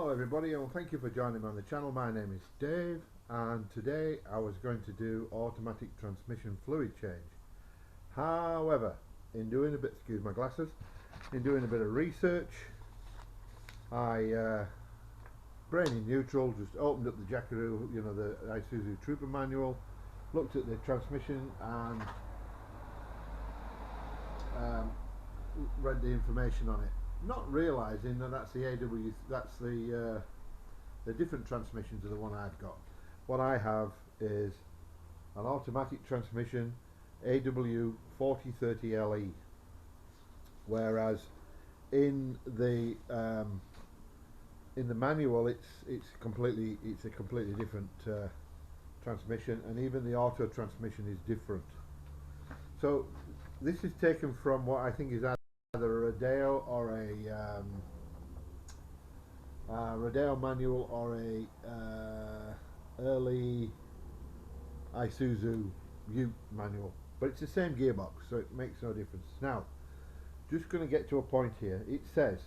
Hello everybody, and thank you for joining me on the channel. My name is Dave, and today I was going to do automatic transmission fluid change. However, in doing a bit, excuse my glasses, in doing a bit of research, I brain in neutral, just opened up the Jackaroo, the Isuzu Trooper manual, looked at the transmission and read the information on it, not realising that that's the AW, that's the different transmission to the one I've got. What I have is an automatic transmission AW 4030LE, whereas in the manual it's a completely different transmission, and even the auto transmission is different. So this is taken from what I think is either a Rodeo or a Rodeo manual or a early Isuzu Ute manual, but it's the same gearbox, so it makes no difference. Now, just going to get to a point here. It says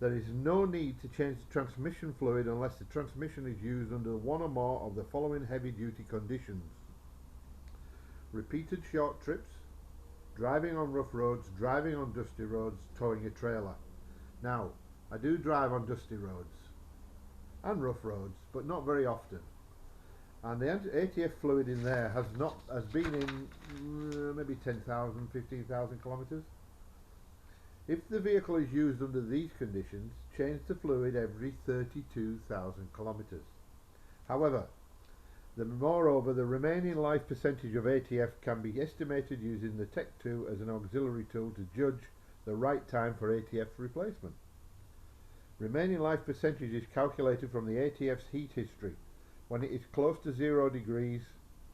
there is no need to change the transmission fluid unless the transmission is used under one or more of the following heavy duty conditions: repeated short trips, driving on rough roads, driving on dusty roads, towing a trailer. Now, I do drive on dusty roads and rough roads, but not very often. And the ATF fluid in there has been in maybe 10,000, 15,000 kilometers. If the vehicle is used under these conditions, change the fluid every 32,000 kilometers. However, moreover, the remaining life percentage of ATF can be estimated using the Tech2 as an auxiliary tool to judge the right time for ATF replacement. Remaining life percentage is calculated from the ATF's heat history. When it is close to 0%,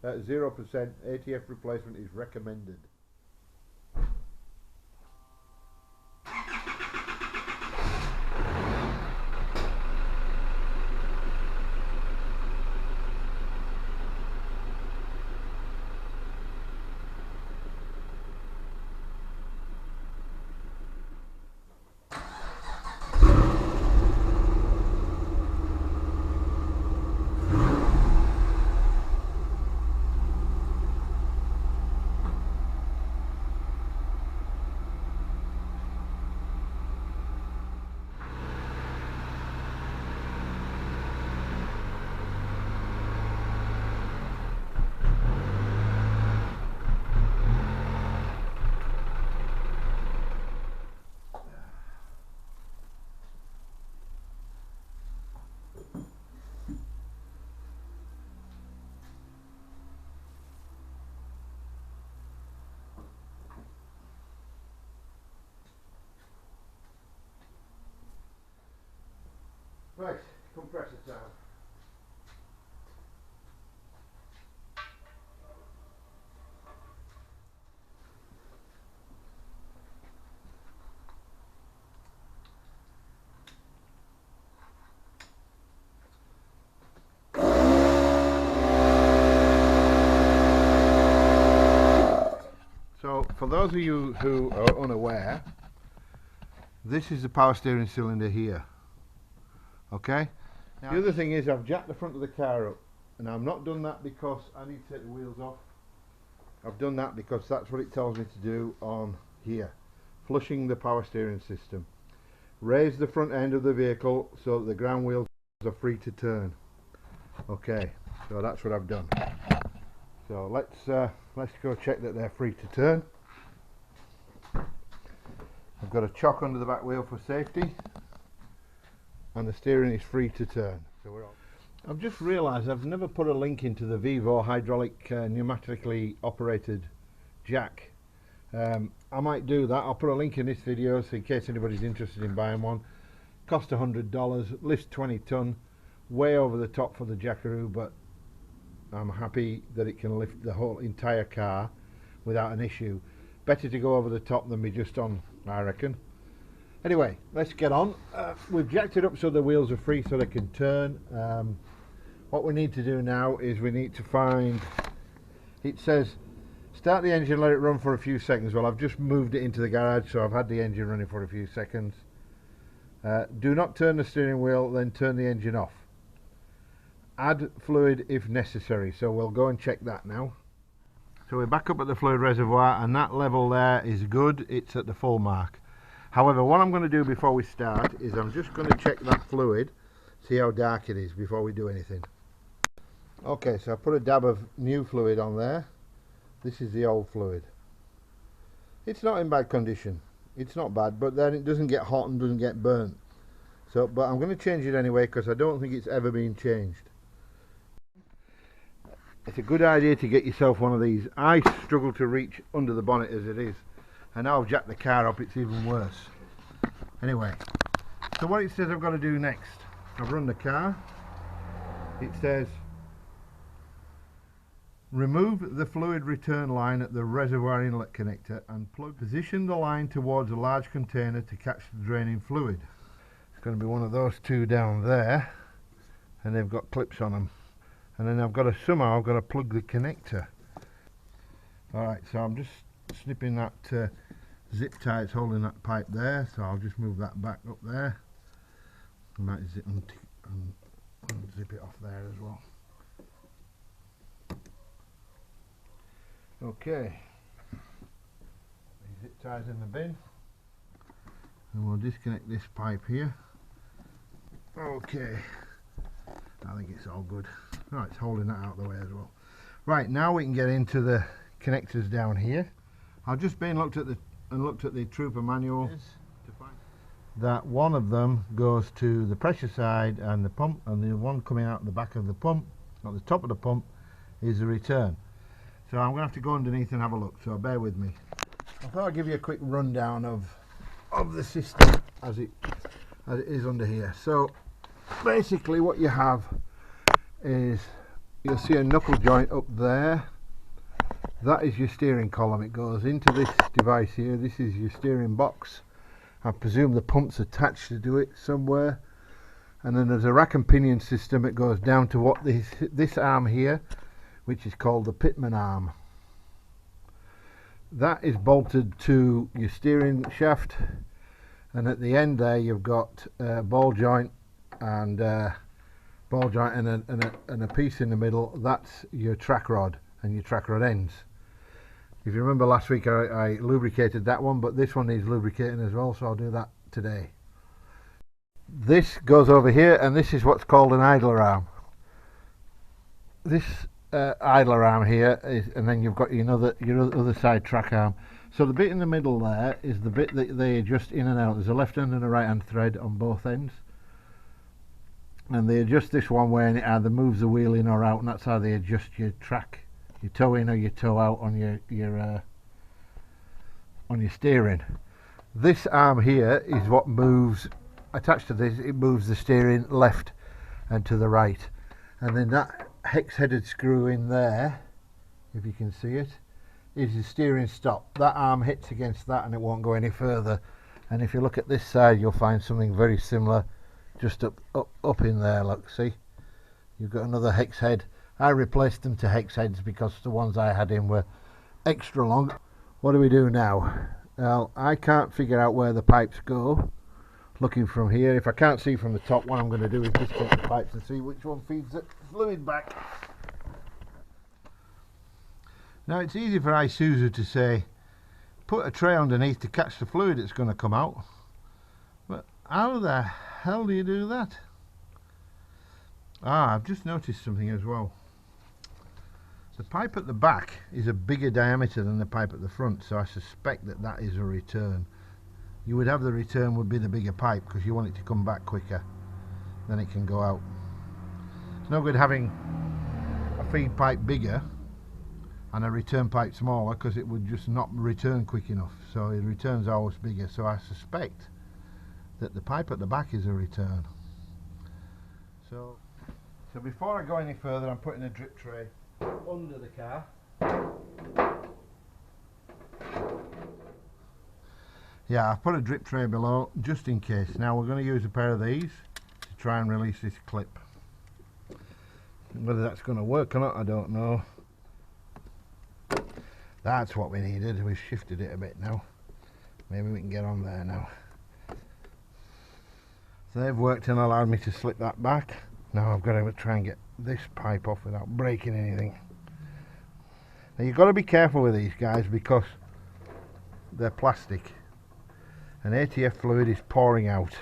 ATF replacement is recommended. Right, compressor time. So, for those of you who are unaware, this is the power steering cylinder here. Okay, now, the other thing is I've jacked the front of the car up, and I've not done that because I need to take the wheels off. I've done that because that's what it tells me to do on here, flushing the power steering system. Raise the front end of the vehicle so that the ground wheels are free to turn. Okay, so that's what I've done. So let's go check that they're free to turn. I've got a chock under the back wheel for safety, and the steering is free to turn. So we're on. I've just realised I've never put a link into the Vivo hydraulic pneumatically operated jack. I might do that. I'll put a link in this video so in case anybody's interested in buying one. Cost $100, lifts 20 ton, way over the top for the Jackaroo, but I'm happy that it can lift the whole entire car without an issue. Better to go over the top than be just on, I reckon. Anyway, let's get on. We've jacked it up so the wheels are free so they can turn. What we need to do now is we need to find, it says start the engine, let it run for a few seconds. Well, I've just moved it into the garage, so I've had the engine running for a few seconds. Do not turn the steering wheel, then turn the engine off. Add fluid if necessary, so we'll go and check that now. So we're back up at the fluid reservoir, and that level there is good, it's at the full mark. However, what I'm going to do before we start is I'm just going to check that fluid, see how dark it is before we do anything. Okay, so I put a dab of new fluid on there. This is the old fluid. It's not in bad condition, it's not bad, but then it doesn't get hot and doesn't get burnt. So, but I'm going to change it anyway because I don't think it's ever been changed. It's a good idea to get yourself one of these. I struggle to reach under the bonnet as it is, and now I've jacked the car up, it's even worse. Anyway, so what it says I've got to do next, I've run the car. It says remove the fluid return line at the reservoir inlet connector and position the line towards a large container to catch the draining fluid. It's going to be one of those two down there, and they've got clips on them. And then I've got to plug the connector. Alright, so I'm just snipping that zip tie that's holding that pipe there, so I'll just move that back up there. I might unzip it off there as well. Okay, the zip tie's in the bin, and we'll disconnect this pipe here. Okay, I think it's all good. Right, it's holding that out of the way as well. Right, now we can get into the connectors down here. I've just been looked at the Trooper manual to find that one of them goes to the pressure side and the pump, and the one coming out the back of the pump, at the top of the pump, is the return. So I'm going to have to go underneath and have a look, so bear with me. I thought I'd give you a quick rundown of the system as it is under here. So basically what you have is, you'll see a knuckle joint up there. That is your steering column. It goes into this device here. This is your steering box. I presume the pump's attached to it somewhere. And then there's a rack and pinion system. It goes down to what this arm here, which is called the pitman arm. That is bolted to your steering shaft, and at the end there you've got a ball joint and a piece in the middle. That's your track rod and your track rod ends. If you remember last week I lubricated that one, but this one needs lubricating as well, so I'll do that today. This goes over here, and this is what's called an idler arm. This idler arm here is, and then you've got your other side track arm. So the bit in the middle there is the bit that they adjust in and out. There's a left hand and a right hand thread on both ends, and they adjust this one way, and it either moves the wheel in or out, and that's how they adjust your track, your toe in or your toe out on your steering. This arm here is what moves. Attached to this, it moves the steering left and to the right, and then that hex-headed screw in there, if you can see it, is the steering stop. That arm hits against that and it won't go any further. And if you look at this side, you'll find something very similar just up in there. Look, see, you've got another hex head. I replaced them to hex heads because the ones I had in were extra long. What do we do now? Well, I can't figure out where the pipes go looking from here. If I can't see from the top, what I'm going to do is disconnect the pipes and see which one feeds the fluid back. Now it's easy for Isuzu to say put a tray underneath to catch the fluid that's going to come out, but how the hell do you do that? I've just noticed something as well. The pipe at the back is a bigger diameter than the pipe at the front, so I suspect that is a return. You would have the return would be the bigger pipe because you want it to come back quicker, then it can go out. It's no good having a feed pipe bigger and a return pipe smaller, because it would just not return quick enough. So the return's always bigger, so I suspect that the pipe at the back is a return. So before I go any further, I'm putting a drip tray under the car. Yeah, I've put a drip tray below just in case. Now we're going to use a pair of these to try and release this clip. Whether that's going to work or not, I don't know. That's what we needed. We've shifted it a bit now. Maybe we can get on there now. they've worked and allowed me to slip that back. Now I've got to try and get this pipe off without breaking anything. Now you've got to be careful with these guys because they're plastic and ATF fluid is pouring out.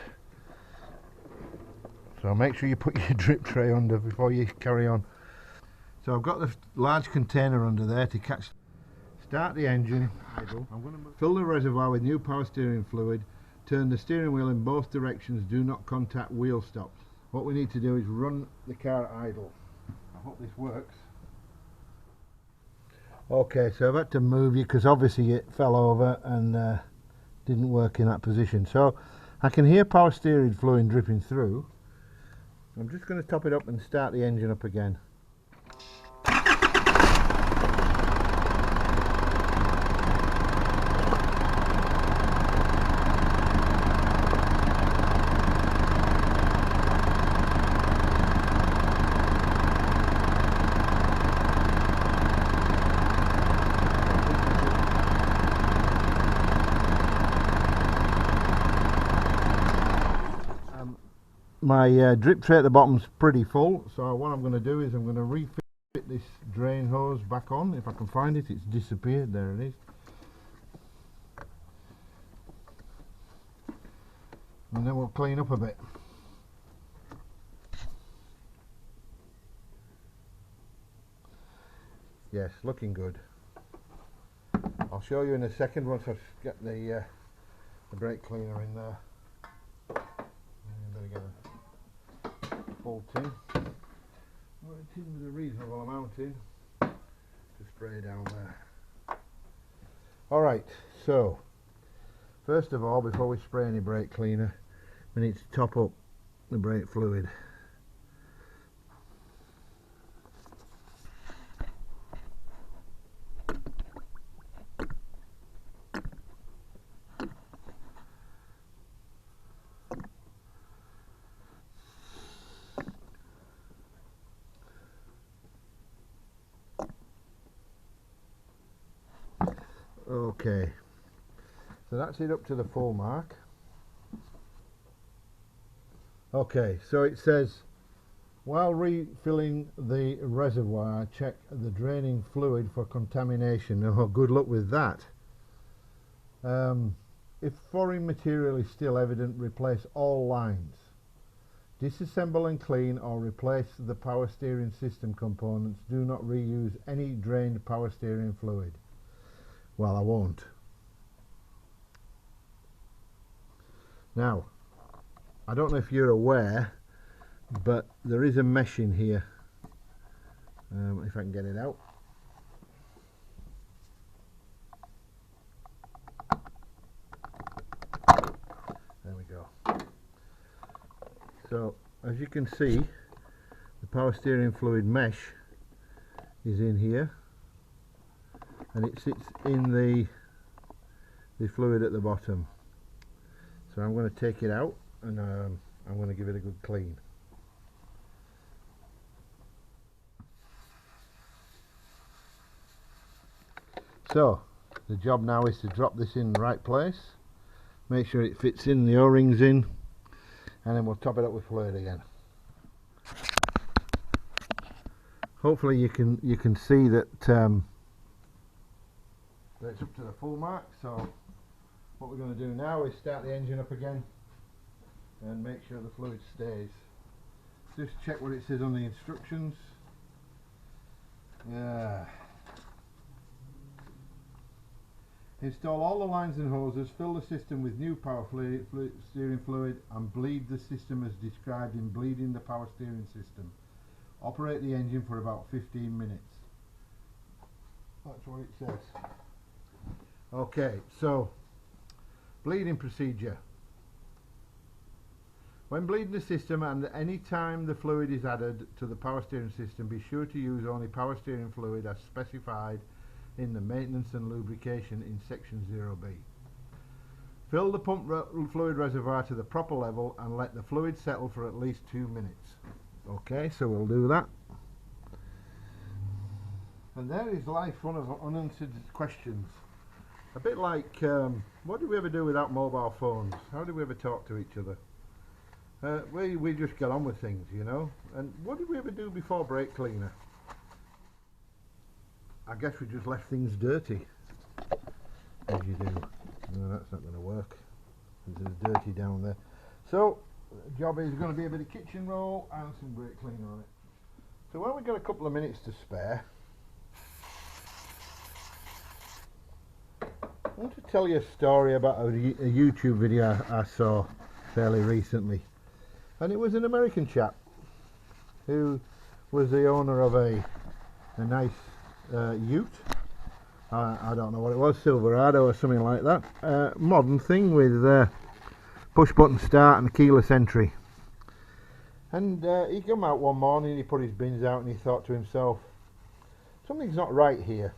So make sure you put your drip tray under before you carry on. So I've got the large container under there to catch. Start the engine, idle. I'm going to fill the reservoir with new power steering fluid. Turn the steering wheel in both directions. Do not contact wheel stops. What we need to do is run the car idle. I hope this works. Okay, so I've had to move you because obviously it fell over and didn't work in that position. So I can hear power steering fluid dripping through. I'm just going to top it up and start the engine up again. My drip tray at the bottom's pretty full, so what I'm going to do is I'm going to refit this drain hose back on. If I can find it, it's disappeared. There it is. And then we'll clean up a bit. Yes, looking good. I'll show you in a second once I get the brake cleaner in there. Better get a full tin. Well, a tin with a reasonable amount in to spray down there. Alright, so first of all, before we spray any brake cleaner, we need to top up the brake fluid. Okay, so that's it up to the full mark. Okay, so it says, while refilling the reservoir, check the draining fluid for contamination. Oh, good luck with that. If foreign material is still evident, replace all lines. Disassemble and clean or replace the power steering system components. Do not reuse any drained power steering fluid. Well, I won't. Now, I don't know if you're aware, but there is a mesh in here. If I can get it out. There we go. So, as you can see, the power steering fluid mesh is in here. And it sits in the fluid at the bottom. So I'm going to take it out and I'm going to give it a good clean. So the job now is to drop this in the right place, make sure it fits in, the O-rings in, and then we'll top it up with fluid again. Hopefully you can see that it's up to the full mark. So what we're going to do now is start the engine up again and make sure the fluid stays. Just check what it says on the instructions. Install all the lines and hoses, fill the system with new power steering fluid and bleed the system as described in bleeding the power steering system. Operate the engine for about 15 minutes. That's what it says. Okay, so bleeding procedure. When bleeding the system and at any time the fluid is added to the power steering system, be sure to use only power steering fluid as specified in the maintenance and lubrication in section 0B. Fill the pump fluid reservoir to the proper level and let the fluid settle for at least 2 minutes. Okay, so we'll do that. And there is life full of unanswered questions. A bit like, what did we ever do without mobile phones? How did we ever talk to each other? We just get on with things, you know. And what did we ever do before brake cleaner? I guess we just left things dirty, as you do. No, that's not going to work. There's dirty down there. So the job is going to be a bit of kitchen roll and some brake cleaner on it. So when we've got a couple of minutes to spare, I want to tell you a story about a YouTube video I saw fairly recently. And it was an American chap who was the owner of a nice ute. I don't know what it was, Silverado or something like that. Modern thing with push button start and keyless entry. And he came out one morning, he put his bins out and he thought to himself, something's not right here.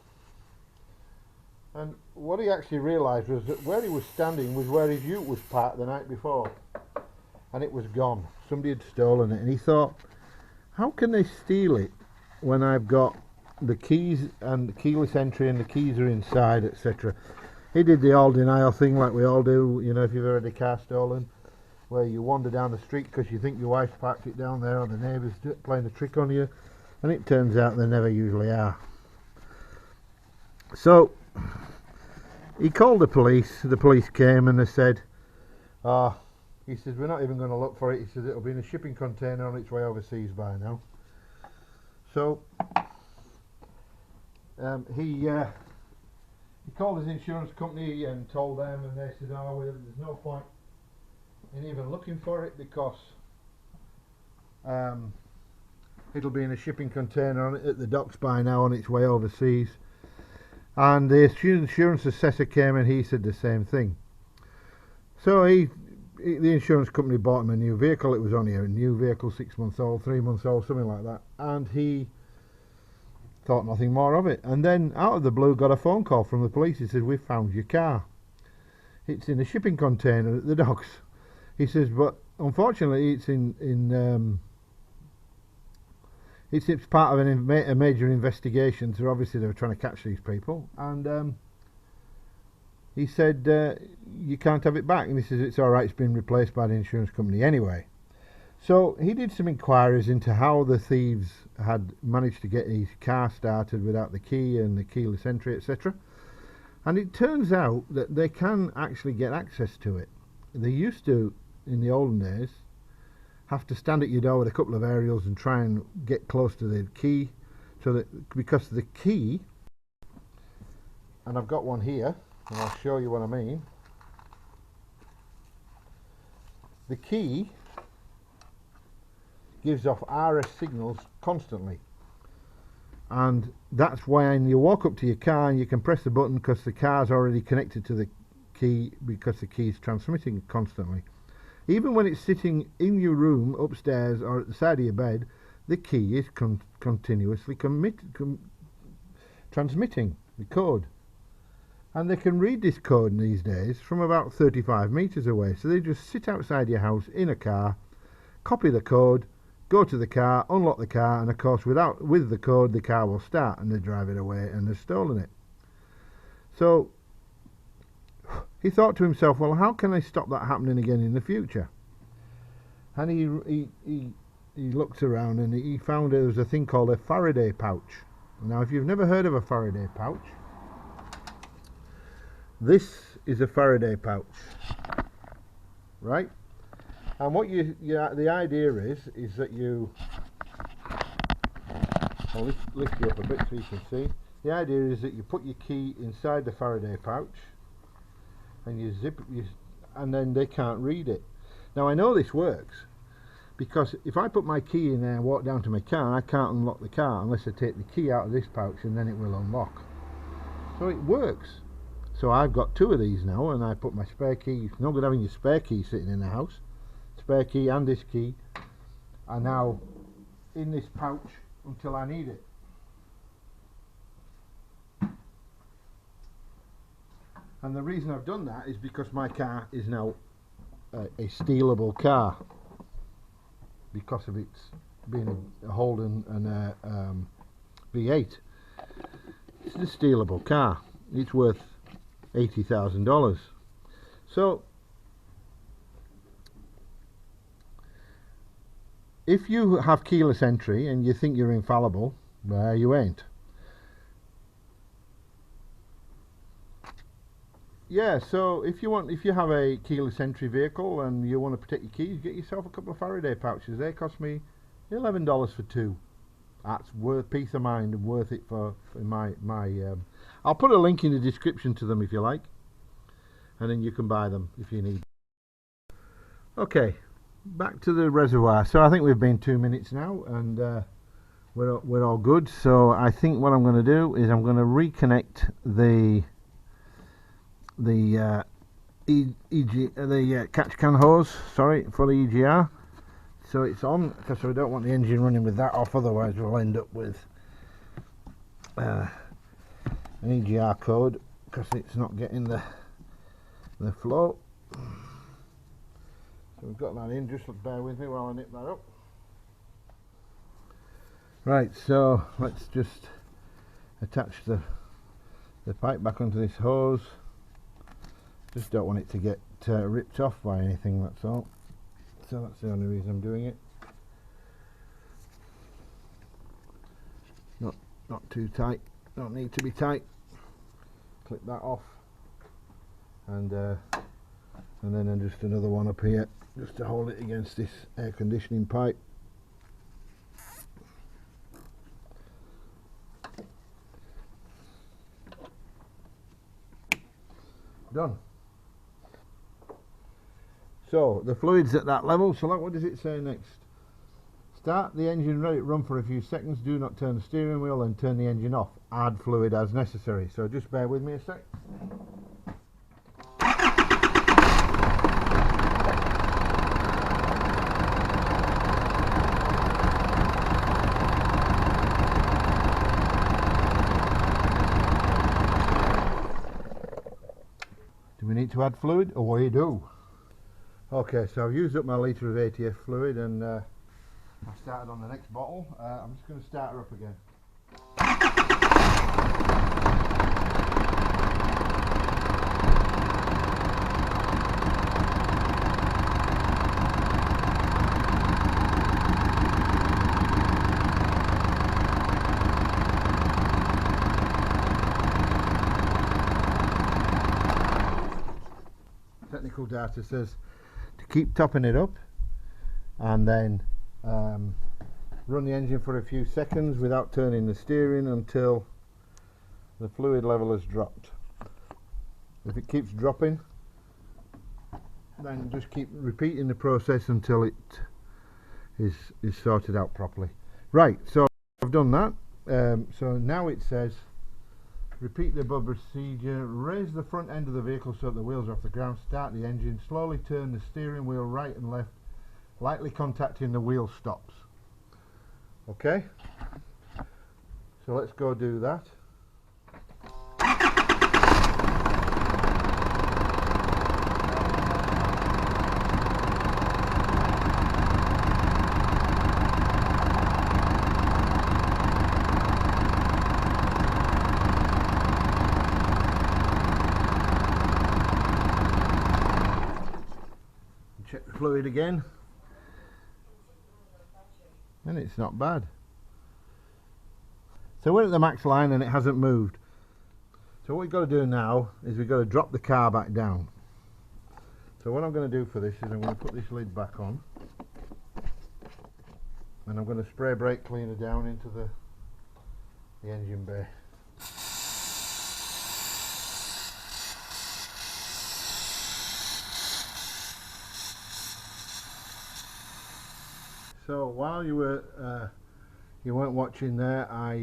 And what he actually realised was that where he was standing was where his ute was parked the night before. And it was gone. Somebody had stolen it. And he thought, how can they steal it when I've got the keys and the keyless entry and the keys are inside, etc. He did the all denial thing like we all do, you know, if you've ever had a car stolen, where you wander down the street because you think your wife's parked it down there or the neighbour's playing a trick on you, and it turns out they never usually are. So he called the police came and they said, he says, we're not even going to look for it. He says, it'll be in a shipping container on its way overseas by now. So he called his insurance company and told them, and they said, oh, well, there's no point in even looking for it because it'll be in a shipping container at the docks by now on its way overseas. And the insurance assessor came and he said the same thing. So the insurance company bought him a new vehicle. It was only a new vehicle, 6 months old, 3 months old, something like that. And he thought nothing more of it. And then out of the blue got a phone call from the police. He says, we've found your car. It's in a shipping container at the docks. He says, but unfortunately it's it's part of a major investigation, so obviously they were trying to catch these people. And he said, you can't have it back. And he says, it's alright, it's been replaced by the insurance company anyway. So he did some inquiries into how the thieves had managed to get his car started without the key and the keyless entry, etc. And it turns out that they can actually get access to it. They used to, in the olden days, have to stand at your door with a couple of aerials and try and get close to the key, so that because the key, and I've got one here and I'll show you what I mean. The key gives off RS signals constantly, and that's when you walk up to your car and you can press the button because the car's already connected to the key, because the key is transmitting constantly. Even when it's sitting in your room upstairs or at the side of your bed, the key is continuously transmitting the code. And they can read this code these days from about 35 meters away. So they just sit outside your house in a car, copy the code, go to the car, unlock the car, and of course with the code the car will start, and they drive it away and they've stolen it. So he thought to himself, well, how can I stop that happening again in the future? And he looked around and he found there was a thing called a Faraday pouch. Now, if you've never heard of a Faraday pouch, this is a Faraday pouch, right? And what the idea is that I'll lift you up a bit so you can see. The idea is that you put your key inside the Faraday pouch and you zip it, and then they can't read it. Now I know this works because if I put my key in there and walk down to my car, I can't unlock the car unless I take the key out of this pouch, and then it will unlock. So it works. So I've got two of these now, and I put my spare key. It's no good having your spare key sitting in the house. Spare key and this key are now in this pouch until I need it. And the reason I've done that is because my car is now a stealable car, because of its being a Holden and a V8. It's a stealable car. It's worth $80,000. So if you have keyless entry and you think you're infallible, you ain't. Yeah, so if you have a keyless entry vehicle and you want to protect your keys, get yourself a couple of Faraday pouches. They cost me $11 for 2. That's worth peace of mind and worth it for my I'll put a link in the description to them if you like, and then you can buy them if you need. Okay, back to the reservoir. So I think we've been 2 minutes now, and we're all good. So I think what I'm going to do is I'm going to reconnect the catch can hose, sorry, for the EGR, so it's on, because we don't want the engine running with that off, otherwise we'll end up with an EGR code because it's not getting the flow. So we've got that in, just bear with me while I nip that up. Right, so let's just attach the pipe back onto this hose. Just don't want it to get ripped off by anything, that's all. So that's the only reason I'm doing it. Not too tight, don't need to be tight. Clip that off, and then just another one up here just to hold it against this air conditioning pipe. Done. So the fluid's at that level, so what does it say next? Start the engine, let it run for a few seconds, do not turn the steering wheel, and turn the engine off. Add fluid as necessary. So just bear with me a sec. Do we need to add fluid? Oh, we do. Okay, so I've used up my litre of ATF fluid, and I started on the next bottle. I'm just going to start her up again. Technical data says to keep topping it up, and then run the engine for a few seconds without turning the steering until the fluid level has dropped. If it keeps dropping, then just keep repeating the process until it is sorted out properly. Right, so I've done that. So now it says repeat the above procedure. Raise the front end of the vehicle so that the wheels are off the ground. Start the engine. Slowly turn the steering wheel right and left, lightly contacting the wheel stops. Okay, so let's go do that. Check the fluid again, and it's not bad. So we're at the max line and it hasn't moved. So what we've got to do now is we've got to drop the car back down. So what I'm going to do for this is I'm going to put this lid back on, and I'm going to spray brake cleaner down into the engine bay. So while you weren't watching there, I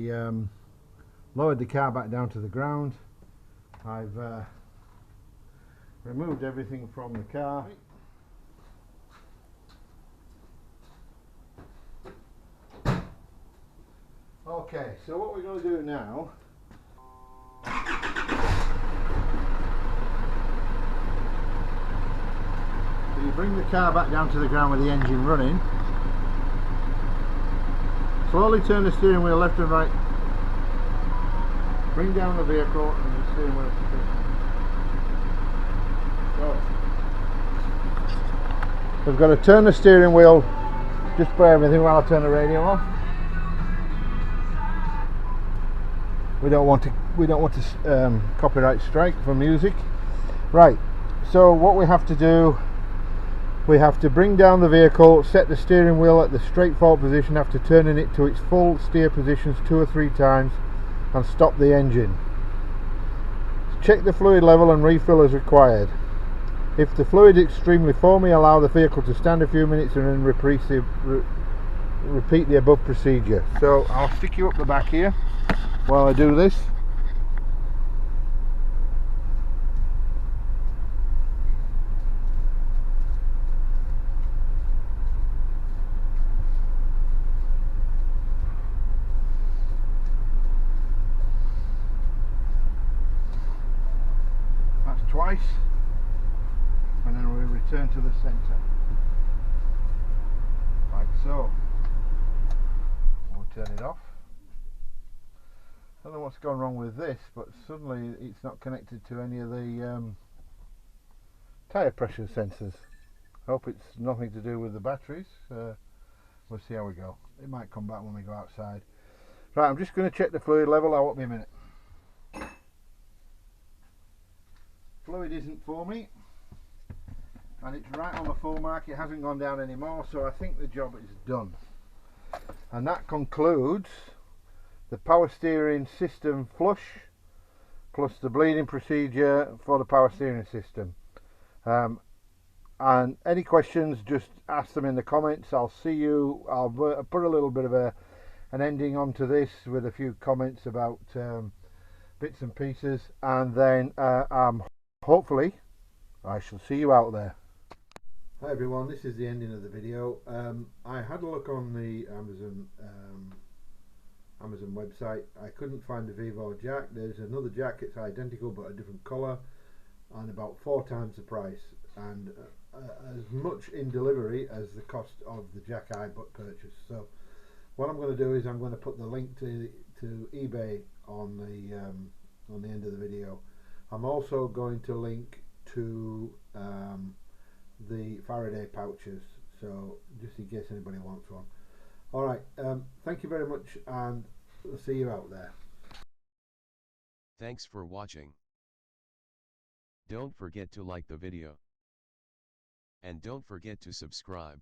lowered the car back down to the ground. I've removed everything from the car. Okay, so what we're going to do now, you bring the car back down to the ground with the engine running. Slowly turn the steering wheel left and right. Bring down the vehicle and the steering wheel. So we've got to turn the steering wheel Just bear with me while I turn the radio off. We don't want to copyright strike for music. Right. So what we have to do, we have to bring down the vehicle, set the steering wheel at the straight forward position after turning it to its full steer positions 2 or 3 times, and stop the engine. Check the fluid level and refill as required. If the fluid is extremely foamy, allow the vehicle to stand a few minutes and then repeat the above procedure. So I'll stick you up the back here while I do this. That's twice, and then we return to the centre, like so. We'll turn it off. I don't know what's gone wrong with this, but suddenly it's not connected to any of the tyre pressure sensors. I hope it's nothing to do with the batteries. We'll see how we go. It might come back when we go outside. Right, I'm just going to check the fluid level. I won't be a minute. Fluid isn't foamy, and it's right on the full mark. It hasn't gone down anymore, so I think the job is done. And that concludes the power steering system flush plus the bleeding procedure for the power steering system. And any questions, just ask them in the comments. I'll see you. I'll put a little bit of an ending onto this with a few comments about bits and pieces, and then hopefully I shall see you out there. Hi everyone, this is the ending of the video. I had a look on the Amazon website. I couldn't find the Vivo jack. There's another jack, it's identical but a different colour and about 4 times the price, and as much in delivery as the cost of the jack I purchased. So what I'm going to do is I'm going to put the link to eBay on the end of the video. I'm also going to link to the Faraday pouches, so just in case anybody wants one. Alright, thank you very much, and I'll see you out there. Thanks for watching. Don't forget to like the video. And don't forget to subscribe.